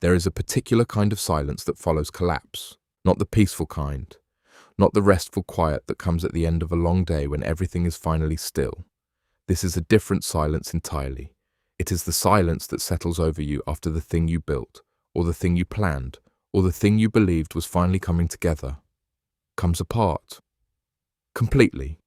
There is a particular kind of silence that follows collapse, not the peaceful kind, not the restful quiet that comes at the end of a long day when everything is finally still. This is a different silence entirely. It is the silence that settles over you after the thing you built, or the thing you planned, or the thing you believed was finally coming together, comes apart. Completely.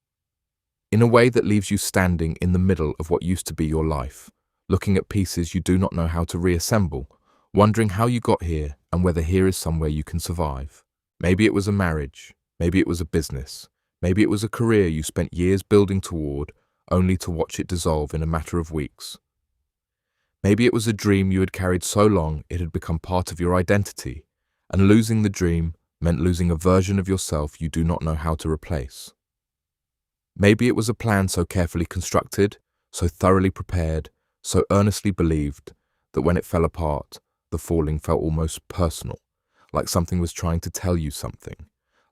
In a way that leaves you standing in the middle of what used to be your life, looking at pieces you do not know how to reassemble, wondering how you got here and whether here is somewhere you can survive. Maybe it was a marriage, maybe it was a business, maybe it was a career you spent years building toward, only to watch it dissolve in a matter of weeks. Maybe it was a dream you had carried so long it had become part of your identity, and losing the dream meant losing a version of yourself you do not know how to replace. Maybe it was a plan so carefully constructed, so thoroughly prepared, so earnestly believed, that when it fell apart, the falling felt almost personal, like something was trying to tell you something,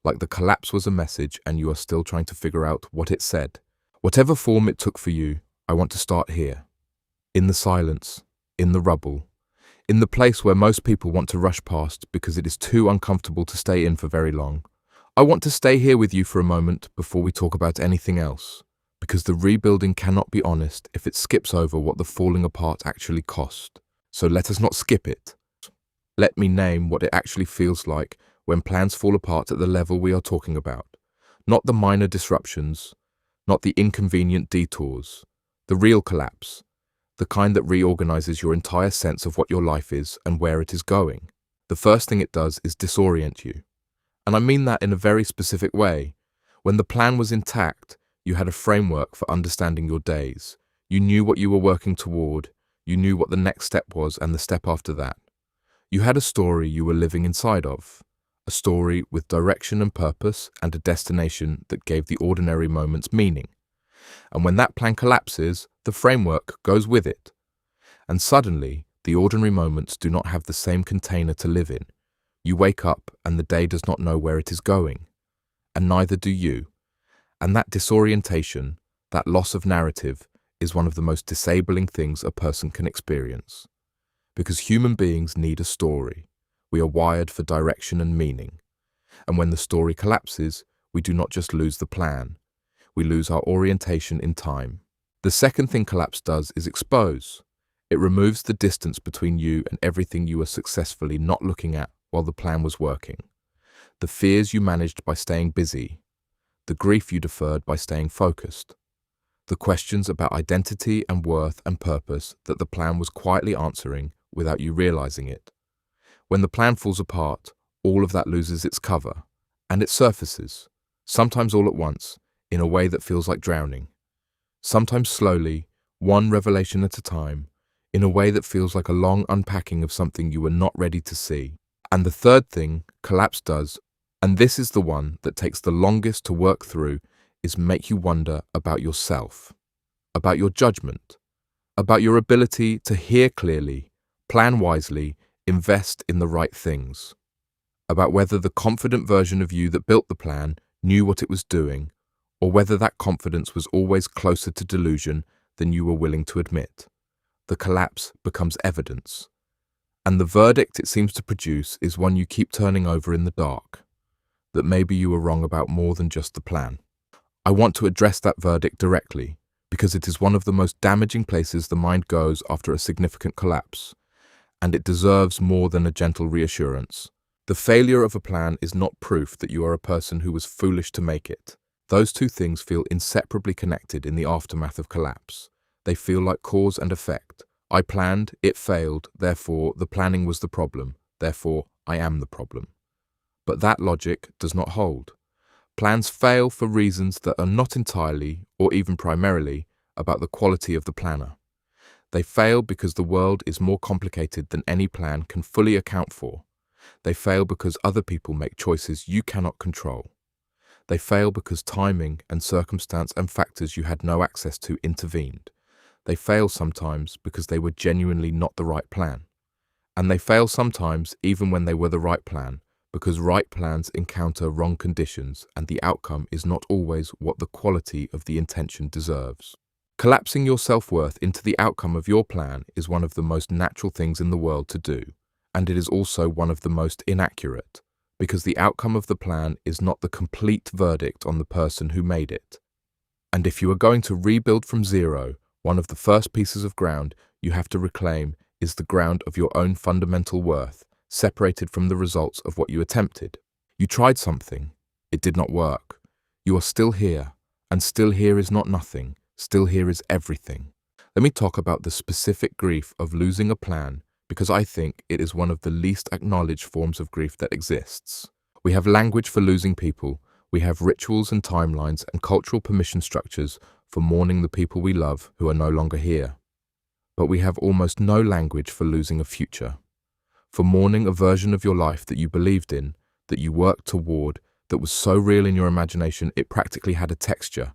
like the collapse was a message and you are still trying to figure out what it said. Whatever form it took for you, I want to start here. In the silence, in the rubble, in the place where most people want to rush past because it is too uncomfortable to stay in for very long. I want to stay here with you for a moment before we talk about anything else, because the rebuilding cannot be honest if it skips over what the falling apart actually cost. So let us not skip it. Let me name what it actually feels like when plans fall apart at the level we are talking about. Not the minor disruptions, not the inconvenient detours, the real collapse, the kind that reorganizes your entire sense of what your life is and where it is going. The first thing it does is disorient you. And I mean that in a very specific way. When the plan was intact, you had a framework for understanding your days. You knew what you were working toward. You knew what the next step was and the step after that. You had a story you were living inside of. A story with direction and purpose and a destination that gave the ordinary moments meaning. And when that plan collapses, the framework goes with it. And suddenly, the ordinary moments do not have the same container to live in. You wake up and the day does not know where it is going. And neither do you. And that disorientation, that loss of narrative, is one of the most disabling things a person can experience. Because human beings need a story. We are wired for direction and meaning. And when the story collapses, we do not just lose the plan. We lose our orientation in time. The second thing collapse does is expose. It removes the distance between you and everything you were successfully not looking at while the plan was working. The fears you managed by staying busy. The grief you deferred by staying focused. The questions about identity and worth and purpose that the plan was quietly answering without you realizing it. When the plan falls apart, all of that loses its cover, and it surfaces, sometimes all at once, in a way that feels like drowning. Sometimes slowly, one revelation at a time, in a way that feels like a long unpacking of something you were not ready to see. And the third thing collapse does, and this is the one that takes the longest to work through, is make you wonder about yourself, about your judgment, about your ability to hear clearly, plan wisely, invest in the right things, about whether the confident version of you that built the plan knew what it was doing, or whether that confidence was always closer to delusion than you were willing to admit. The collapse becomes evidence. And the verdict it seems to produce is one you keep turning over in the dark, that maybe you were wrong about more than just the plan. I want to address that verdict directly, because it is one of the most damaging places the mind goes after a significant collapse, and it deserves more than a gentle reassurance. The failure of a plan is not proof that you are a person who was foolish to make it. Those two things feel inseparably connected in the aftermath of collapse. They feel like cause and effect. I planned, it failed, therefore the planning was the problem, therefore I am the problem. But that logic does not hold. Plans fail for reasons that are not entirely, or even primarily, about the quality of the planner. They fail because the world is more complicated than any plan can fully account for. They fail because other people make choices you cannot control. They fail because timing and circumstance and factors you had no access to intervened. They fail sometimes because they were genuinely not the right plan. And they fail sometimes even when they were the right plan, because right plans encounter wrong conditions and the outcome is not always what the quality of the intention deserves. Collapsing your self-worth into the outcome of your plan is one of the most natural things in the world to do, and it is also one of the most inaccurate, because the outcome of the plan is not the complete verdict on the person who made it. And if you are going to rebuild from zero, one of the first pieces of ground you have to reclaim is the ground of your own fundamental worth, separated from the results of what you attempted. You tried something. It did not work. You are still here, and still here is not nothing. Still here is everything. Let me talk about the specific grief of losing a plan, because I think it is one of the least acknowledged forms of grief that exists. We have language for losing people. We have rituals and timelines and cultural permission structures for mourning the people we love who are no longer here. But we have almost no language for losing a future, for mourning a version of your life that you believed in, that you worked toward, that was so real in your imagination it practically had a texture,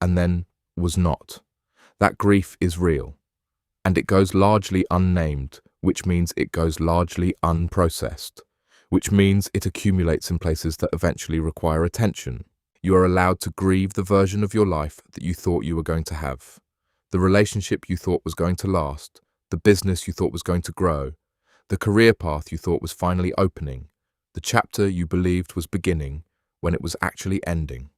and then was not. That grief is real, and it goes largely unnamed, which means it goes largely unprocessed, which means it accumulates in places that eventually require attention. You are allowed to grieve the version of your life that you thought you were going to have, the relationship you thought was going to last, the business you thought was going to grow, the career path you thought was finally opening, the chapter you believed was beginning when it was actually ending.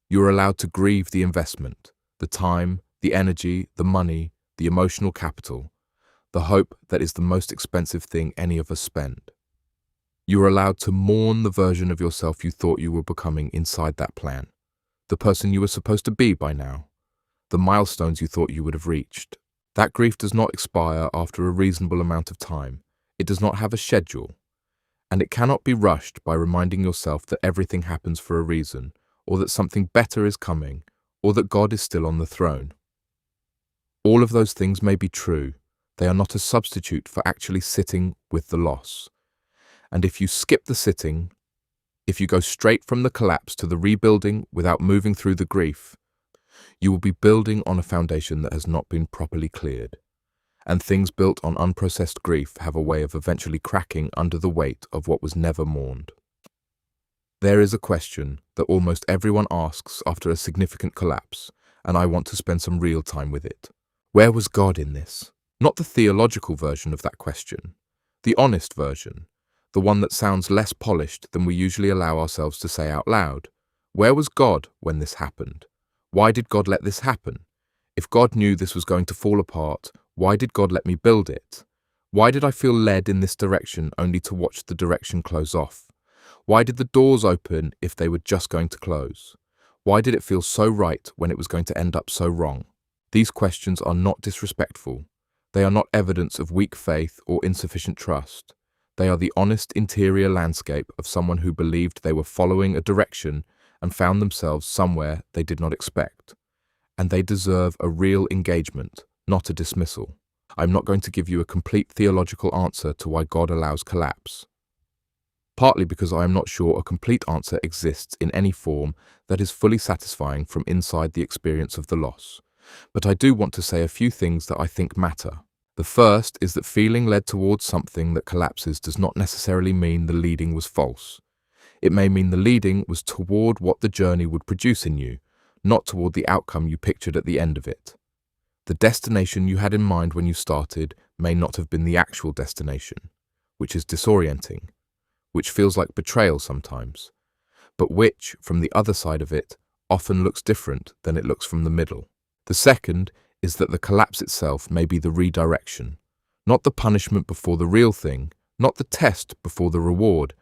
You are allowed to grieve the investment, the time, the energy, the money, the emotional capital, the hope that is the most expensive thing any of us spend. You are allowed to mourn the version of yourself you thought you were becoming inside that plan, the person you were supposed to be by now, the milestones you thought you would have reached. That grief does not expire after a reasonable amount of time. It does not have a schedule, and it cannot be rushed by reminding yourself that everything happens for a reason, or that something better is coming, or that God is still on the throne. All of those things may be true. They are not a substitute for actually sitting with the loss. And if you skip the sitting, if you go straight from the collapse to the rebuilding without moving through the grief, you will be building on a foundation that has not been properly cleared. And things built on unprocessed grief have a way of eventually cracking under the weight of what was never mourned. There is a question that almost everyone asks after a significant collapse, and I want to spend some real time with it. Where was God in this? Not the theological version of that question, the honest version, the one that sounds less polished than we usually allow ourselves to say out loud. Where was God when this happened? Why did God let this happen? If God knew this was going to fall apart, why did God let me build it? Why did I feel led in this direction only to watch the direction close off? Why did the doors open if they were just going to close? Why did it feel so right when it was going to end up so wrong? These questions are not disrespectful. They are not evidence of weak faith or insufficient trust. They are the honest interior landscape of someone who believed they were following a direction and found themselves somewhere they did not expect. And they deserve a real engagement, not a dismissal. I'm not going to give you a complete theological answer to why God allows collapse. Partly because I am not sure a complete answer exists in any form that is fully satisfying from inside the experience of the loss. But I do want to say a few things that I think matter. The first is that feeling led towards something that collapses does not necessarily mean the leading was false. It may mean the leading was toward what the journey would produce in you, not toward the outcome you pictured at the end of it. The destination you had in mind when you started may not have been the actual destination, which is disorienting, which feels like betrayal sometimes, but which, from the other side of it, often looks different than it looks from the middle. The second is that the collapse itself may be the redirection, not the punishment before the real thing, not the test before the reward,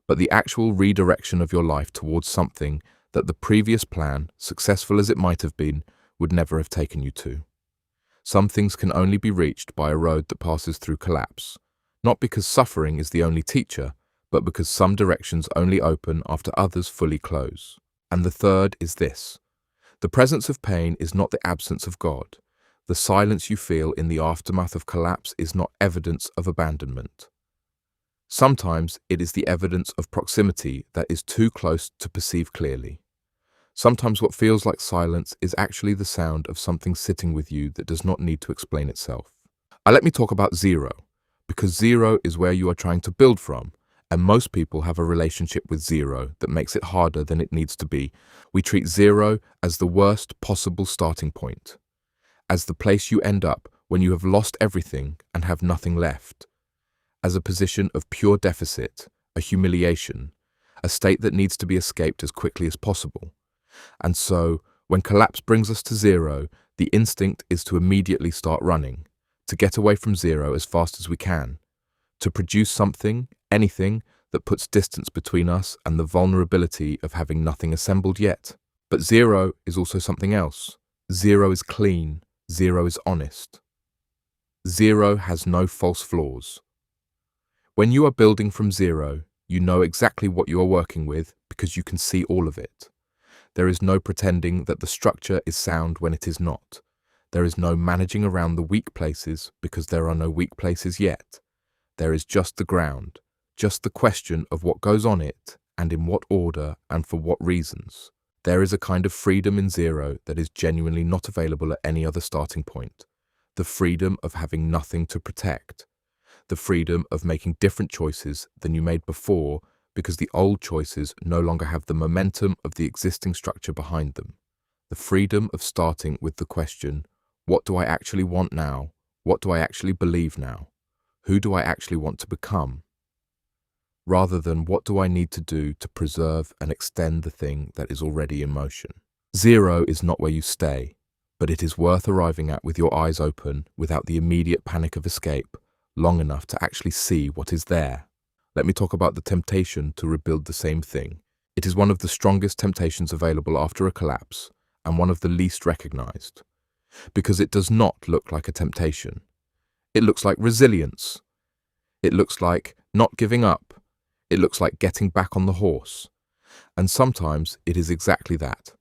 but the actual redirection of your life towards something that the previous plan, successful as it might have been, would never have taken you to. Some things can only be reached by a road that passes through collapse, not because suffering is the only teacher, but because some directions only open after others fully close. And the third is this. The presence of pain is not the absence of God. The silence you feel in the aftermath of collapse is not evidence of abandonment. Sometimes it is the evidence of proximity that is too close to perceive clearly. Sometimes what feels like silence is actually the sound of something sitting with you that does not need to explain itself. Let me talk about zero, because zero is where you are trying to build from, and most people have a relationship with zero that makes it harder than it needs to be. We treat zero as the worst possible starting point, as the place you end up when you have lost everything and have nothing left. as a position of pure deficit, a humiliation, a state that needs to be escaped as quickly as possible. And so, when collapse brings us to zero, the instinct is to immediately start running, to get away from zero as fast as we can, to produce something, anything, that puts distance between us and the vulnerability of having nothing assembled yet. But zero is also something else. Zero is clean. Zero is honest. Zero has no false flaws. When you are building from zero, you know exactly what you are working with because you can see all of it. There is no pretending that the structure is sound when it is not. There is no managing around the weak places because there are no weak places yet. There is just the ground, just the question of what goes on it and in what order and for what reasons. There is a kind of freedom in zero that is genuinely not available at any other starting point. The freedom of having nothing to protect. The freedom of making different choices than you made before because the old choices no longer have the momentum of the existing structure behind them. The freedom of starting with the question, what do I actually want now? What do I actually believe now? Who do I actually want to become? Rather than what do I need to do to preserve and extend the thing that is already in motion. Zero is not where you stay, but it is worth arriving at with your eyes open without the immediate panic of escape, long enough to actually see what is there. Let me talk about the temptation to rebuild the same thing. It is one of the strongest temptations available after a collapse, and one of the least recognized. Because it does not look like a temptation. It looks like resilience. It looks like not giving up. It looks like getting back on the horse. And sometimes it is exactly that.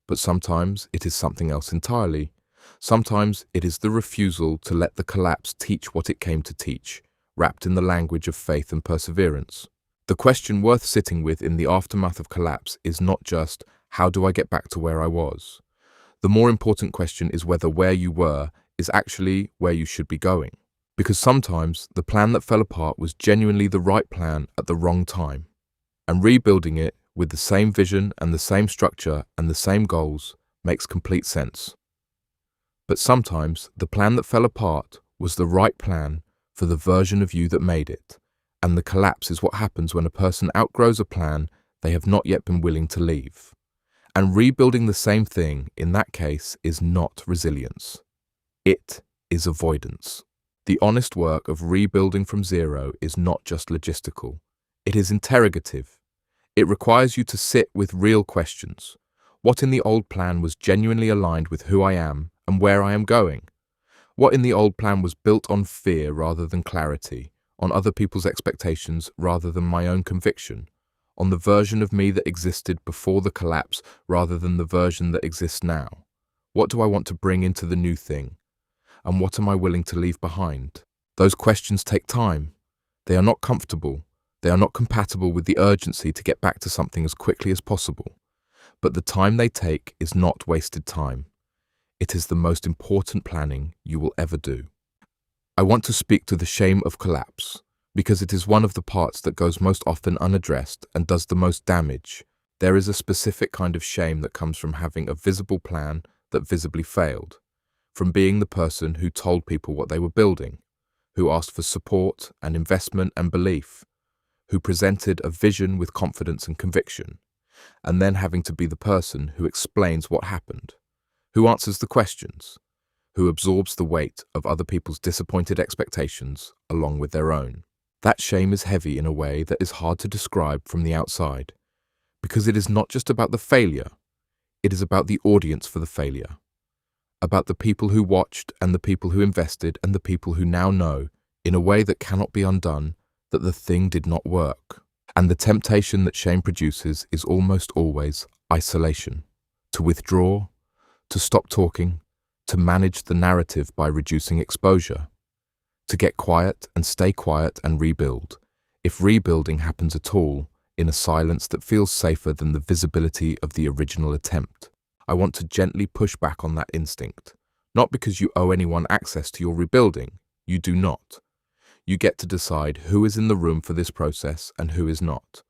But sometimes it is something else entirely. Sometimes it is the refusal to let the collapse teach what it came to teach, wrapped in the language of faith and perseverance. The question worth sitting with in the aftermath of collapse is not just, how do I get back to where I was? The more important question is whether where you were is actually where you should be going. Because sometimes the plan that fell apart was genuinely the right plan at the wrong time. And rebuilding it with the same vision and the same structure and the same goals makes complete sense. But sometimes the plan that fell apart was the right plan for the version of you that made it, and the collapse is what happens when a person outgrows a plan they have not yet been willing to leave. And rebuilding the same thing, in that case, is not resilience. It is avoidance. The honest work of rebuilding from zero is not just logistical. It is interrogative. It requires you to sit with real questions. What in the old plan was genuinely aligned with who I am and where I am going? What in the old plan was built on fear rather than clarity, on other people's expectations rather than my own conviction, on the version of me that existed before the collapse rather than the version that exists now? What do I want to bring into the new thing? And what am I willing to leave behind? Those questions take time. They are not comfortable. They are not compatible with the urgency to get back to something as quickly as possible. But the time they take is not wasted time. It is the most important planning you will ever do. I want to speak to the shame of collapse, because it is one of the parts that goes most often unaddressed and does the most damage. There is a specific kind of shame that comes from having a visible plan that visibly failed, from being the person who told people what they were building, who asked for support and investment and belief, who presented a vision with confidence and conviction, and then having to be the person who explains what happened, who answers the questions, who absorbs the weight of other people's disappointed expectations along with their own. That shame is heavy in a way that is hard to describe from the outside, because it is not just about the failure, it is about the audience for the failure, about the people who watched and the people who invested and the people who now know, in a way that cannot be undone, that the thing did not work. And the temptation that shame produces is almost always isolation, to withdraw, to stop talking, to manage the narrative by reducing exposure, to get quiet and stay quiet and rebuild, if rebuilding happens at all, in a silence that feels safer than the visibility of the original attempt. I want to gently push back on that instinct, not because you owe anyone access to your rebuilding. You do not. You get to decide who is in the room for this process and who is not.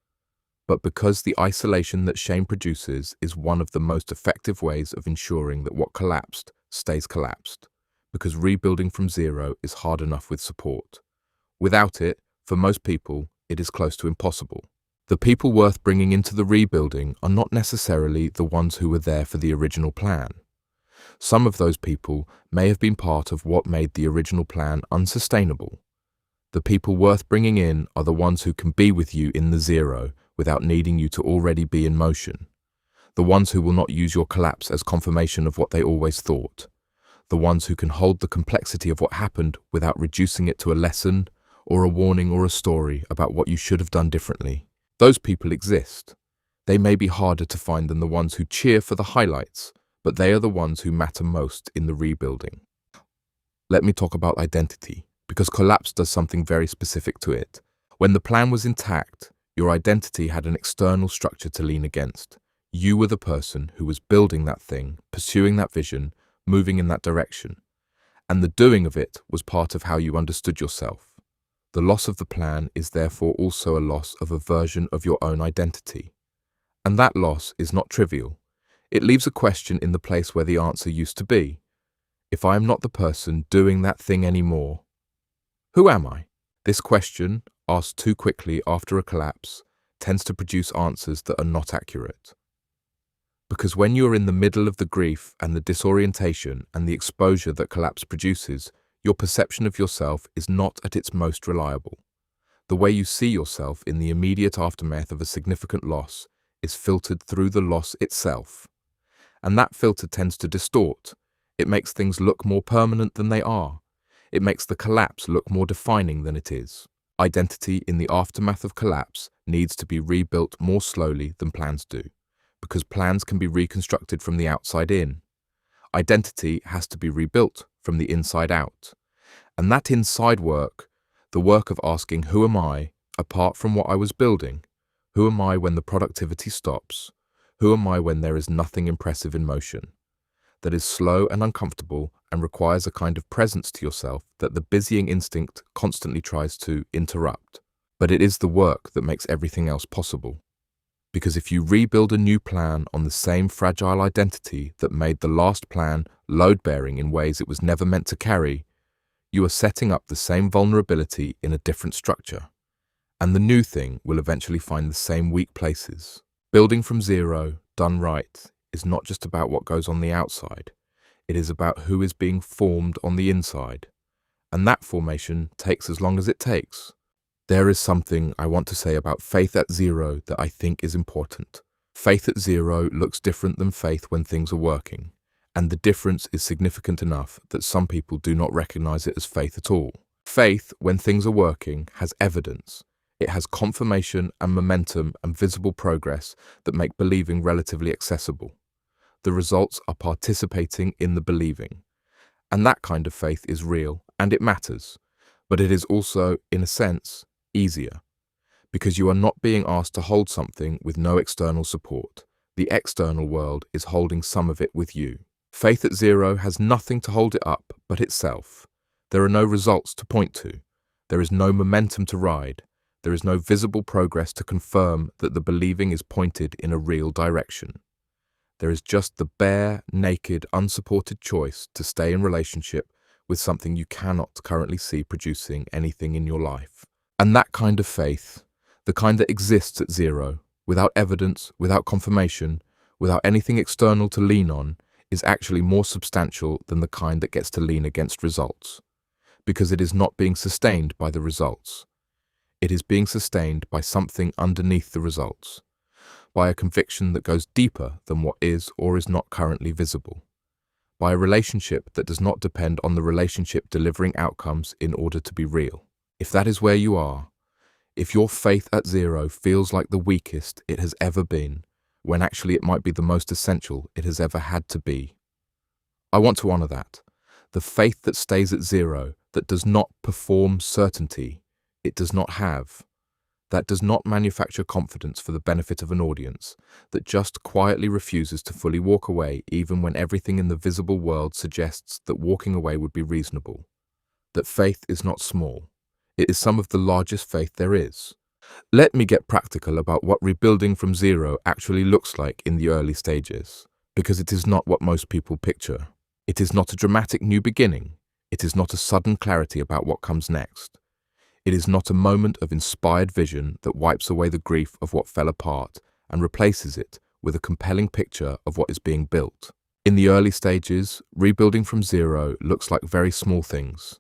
But because the isolation that shame produces is one of the most effective ways of ensuring that what collapsed stays collapsed, because rebuilding from zero is hard enough with support. Without it, For most people, it is close to impossible. The people worth bringing into the rebuilding are not necessarily the ones who were there for the original plan. Some of those people may have been part of what made the original plan unsustainable. The people worth bringing in are the ones who can be with you in the zero without needing you to already be in motion. The ones who will not use your collapse as confirmation of what they always thought. The ones who can hold the complexity of what happened without reducing it to a lesson or a warning or a story about what you should have done differently. Those people exist. They may be harder to find than the ones who cheer for the highlights, but they are the ones who matter most in the rebuilding. Let me talk about identity, because collapse does something very specific to it. When the plan was intact, your identity had an external structure to lean against. You were the person who was building that thing, pursuing that vision, moving in that direction. And the doing of it was part of how you understood yourself. The loss of the plan is therefore also a loss of a version of your own identity. And that loss is not trivial. It leaves a question in the place where the answer used to be. If I am not the person doing that thing anymore, who am I? This question, asked too quickly after a collapse, tends to produce answers that are not accurate. Because when you are in the middle of the grief and the disorientation and the exposure that collapse produces, your perception of yourself is not at its most reliable. The way you see yourself in the immediate aftermath of a significant loss is filtered through the loss itself. And that filter tends to distort. It makes things look more permanent than they are. It makes the collapse look more defining than it is. Identity in the aftermath of collapse needs to be rebuilt more slowly than plans do, because plans can be reconstructed from the outside in. Identity has to be rebuilt from the inside out. And that inside work, the work of asking who am I, apart from what I was building, who am I when the productivity stops, who am I when there is nothing impressive in motion, that is slow and uncomfortable and requires a kind of presence to yourself that the busying instinct constantly tries to interrupt. But it is the work that makes everything else possible. Because if you rebuild a new plan on the same fragile identity that made the last plan load-bearing in ways it was never meant to carry, you are setting up the same vulnerability in a different structure. And the new thing will eventually find the same weak places. Building from zero, done right, is not just about what goes on the outside. It is about who is being formed on the inside. And that formation takes as long as it takes. There is something I want to say about faith at zero that I think is important. Faith at zero looks different than faith when things are working. And the difference is significant enough that some people do not recognize it as faith at all. Faith, when things are working, has evidence. It has confirmation and momentum and visible progress that make believing relatively accessible. The results are participating in the believing. And that kind of faith is real and it matters. But it is also, in a sense, easier. Because you are not being asked to hold something with no external support. The external world is holding some of it with you. Faith at zero has nothing to hold it up but itself. There are no results to point to. There is no momentum to ride. There is no visible progress to confirm that the believing is pointed in a real direction. There is just the bare, naked, unsupported choice to stay in relationship with something you cannot currently see producing anything in your life. And that kind of faith, the kind that exists at zero, without evidence, without confirmation, without anything external to lean on, is actually more substantial than the kind that gets to lean against results. Because it is not being sustained by the results. It is being sustained by something underneath the results, by a conviction that goes deeper than what is or is not currently visible, by a relationship that does not depend on the relationship delivering outcomes in order to be real. If that is where you are, if your faith at zero feels like the weakest it has ever been, when actually it might be the most essential it has ever had to be, I want to honor that. The faith that stays at zero, that does not perform certainty, it does not have, that does not manufacture confidence for the benefit of an audience, that just quietly refuses to fully walk away even when everything in the visible world suggests that walking away would be reasonable. That faith is not small. It is some of the largest faith there is. Let me get practical about what rebuilding from zero actually looks like in the early stages, because it is not what most people picture. It is not a dramatic new beginning. It is not a sudden clarity about what comes next. It is not a moment of inspired vision that wipes away the grief of what fell apart and replaces it with a compelling picture of what is being built. In the early stages, rebuilding from zero looks like very small things.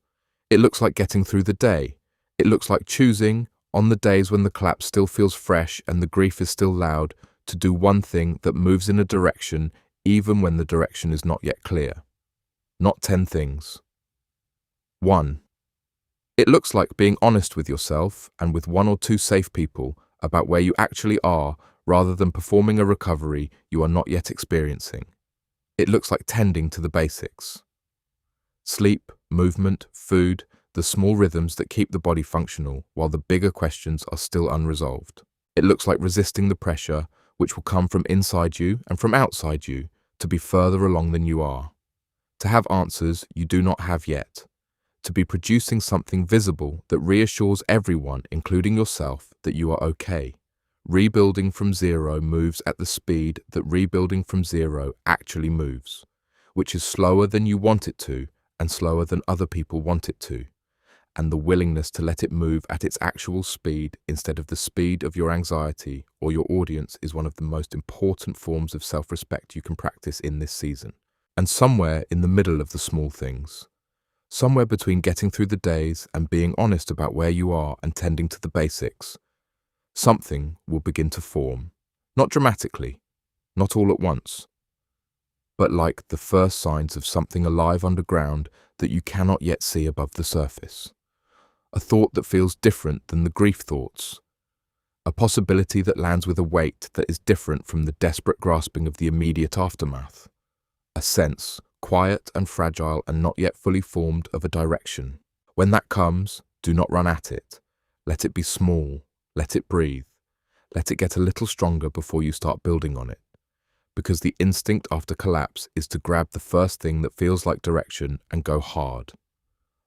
It looks like getting through the day. It looks like choosing, on the days when the collapse still feels fresh and the grief is still loud, to do one thing that moves in a direction even when the direction is not yet clear. Not 10 things. 1. It looks like being honest with yourself and with one or two safe people about where you actually are rather than performing a recovery you are not yet experiencing. It looks like tending to the basics. Sleep, movement, food, the small rhythms that keep the body functional while the bigger questions are still unresolved. It looks like resisting the pressure, which will come from inside you and from outside you, to be further along than you are. To have answers you do not have yet. To be producing something visible that reassures everyone, including yourself, that you are okay. Rebuilding from zero moves at the speed that rebuilding from zero actually moves, which is slower than you want it to and slower than other people want it to. And the willingness to let it move at its actual speed instead of the speed of your anxiety or your audience is one of the most important forms of self-respect you can practice in this season. And somewhere in the middle of the small things, somewhere between getting through the days and being honest about where you are and tending to the basics, something will begin to form. Not dramatically, not all at once, but like the first signs of something alive underground that you cannot yet see above the surface. A thought that feels different than the grief thoughts. A possibility that lands with a weight that is different from the desperate grasping of the immediate aftermath. A sense, quiet and fragile and not yet fully formed, of a direction. When that comes, do not run at it. Let it be small. Let it breathe. Let it get a little stronger before you start building on it. Because the instinct after collapse is to grab the first thing that feels like direction and go hard.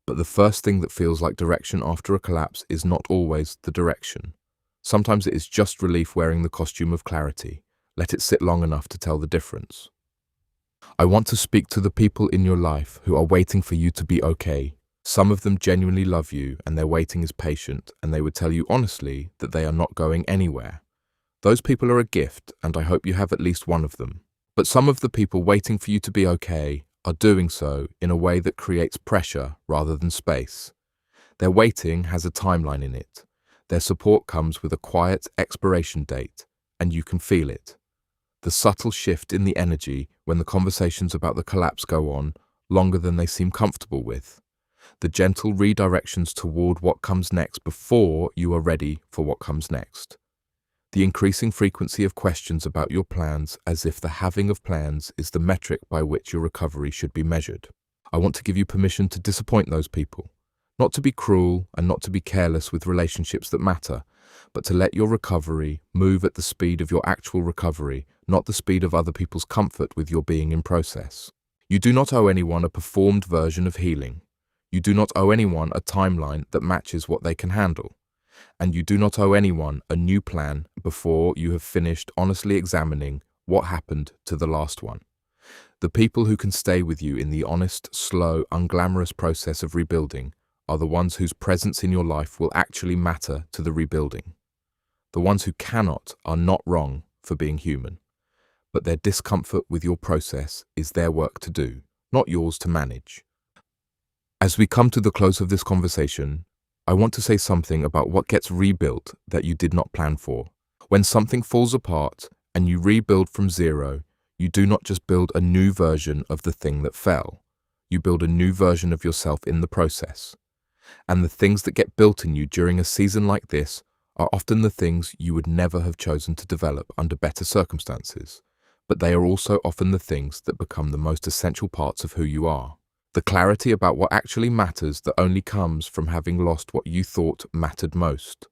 But the first thing that feels like direction after a collapse is not always the direction. Sometimes it is just relief wearing the costume of clarity. Let it sit long enough to tell the difference. I want to speak to the people in your life who are waiting for you to be okay. Some of them genuinely love you and their waiting is patient, and they would tell you honestly that they are not going anywhere. Those people are a gift, and I hope you have at least one of them. But some of the people waiting for you to be okay are doing so in a way that creates pressure rather than space. Their waiting has a timeline in it. Their support comes with a quiet expiration date, and you can feel it. The subtle shift in the energy when the conversations about the collapse go on longer than they seem comfortable with. The gentle redirections toward what comes next before you are ready for what comes next. The increasing frequency of questions about your plans as if the having of plans is the metric by which your recovery should be measured. I want to give you permission to disappoint those people, not to be cruel and not to be careless with relationships that matter, but to let your recovery move at the speed of your actual recovery, not the speed of other people's comfort with your being in process. You do not owe anyone a performed version of healing. You do not owe anyone a timeline that matches what they can handle. And you do not owe anyone a new plan before you have finished honestly examining what happened to the last one. The people who can stay with you in the honest, slow, unglamorous process of rebuilding are the ones whose presence in your life will actually matter to the rebuilding. The ones who cannot are not wrong for being human, but their discomfort with your process is their work to do, not yours to manage. As we come to the close of this conversation, I want to say something about what gets rebuilt that you did not plan for. When something falls apart and you rebuild from zero, you do not just build a new version of the thing that fell. You build a new version of yourself in the process. And the things that get built in you during a season like this are often the things you would never have chosen to develop under better circumstances, but they are also often the things that become the most essential parts of who you are. The clarity about what actually matters that only comes from having lost what you thought mattered most.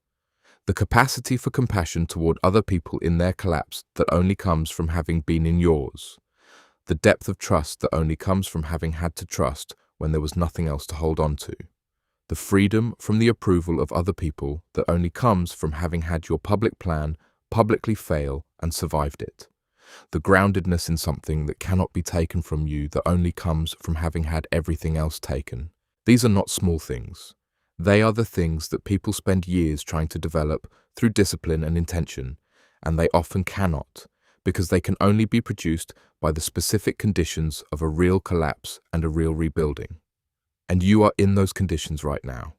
The capacity for compassion toward other people in their collapse that only comes from having been in yours. The depth of trust that only comes from having had to trust when there was nothing else to hold on to. The freedom from the approval of other people that only comes from having had your public plan publicly fail and survived it. The groundedness in something that cannot be taken from you that only comes from having had everything else taken. These are not small things. They are the things that people spend years trying to develop through discipline and intention, and they often cannot, because they can only be produced by the specific conditions of a real collapse and a real rebuilding. And you are in those conditions right now,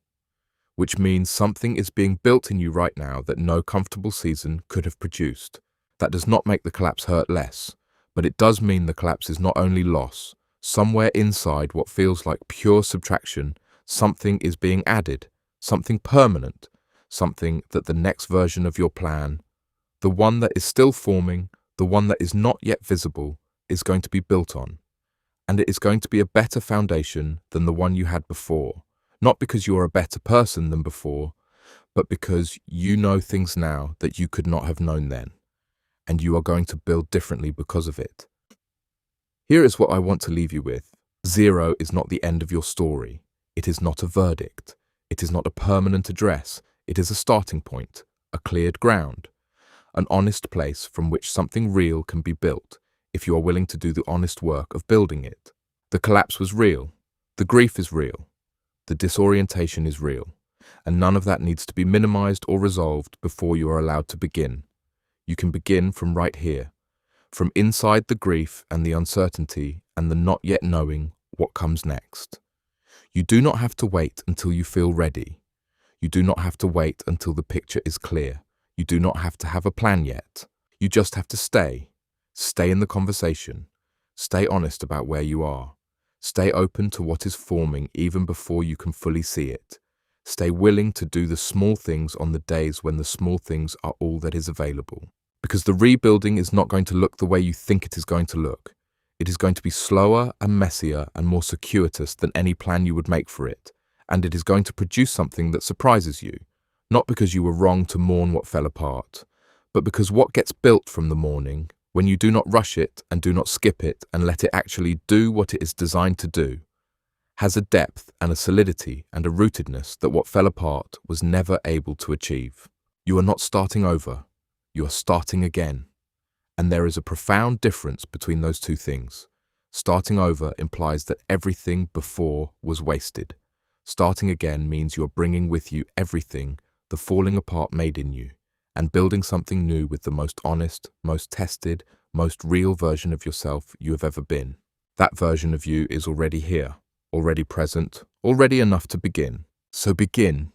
which means something is being built in you right now that no comfortable season could have produced. That does not make the collapse hurt less, but it does mean the collapse is not only loss. Somewhere inside what feels like pure subtraction, something is being added, something permanent, something that the next version of your plan, the one that is still forming, the one that is not yet visible, is going to be built on. And it is going to be a better foundation than the one you had before, not because you are a better person than before, but because you know things now that you could not have known then, and you are going to build differently because of it. Here is what I want to leave you with. 0 is not the end of your story. It is not a verdict. It is not a permanent address. It is a starting point, a cleared ground, an honest place from which something real can be built if you are willing to do the honest work of building it. The collapse was real. The grief is real. The disorientation is real. And none of that needs to be minimized or resolved before you are allowed to begin. You can begin from right here, from inside the grief and the uncertainty and the not yet knowing what comes next. You do not have to wait until you feel ready. You do not have to wait until the picture is clear. You do not have to have a plan yet. You just have to stay. Stay in the conversation. Stay honest about where you are. Stay open to what is forming even before you can fully see it. Stay willing to do the small things on the days when the small things are all that is available. Because the rebuilding is not going to look the way you think it is going to look. It is going to be slower and messier and more circuitous than any plan you would make for it. And it is going to produce something that surprises you, not because you were wrong to mourn what fell apart, but because what gets built from the mourning, when you do not rush it and do not skip it and let it actually do what it is designed to do, has a depth and a solidity and a rootedness that what fell apart was never able to achieve. You are not starting over. You are starting again. And there is a profound difference between those two things. Starting over implies that everything before was wasted. Starting again means you are bringing with you everything the falling apart made in you, and building something new with the most honest, most tested, most real version of yourself you have ever been. That version of you is already here, already present, already enough to begin. So begin.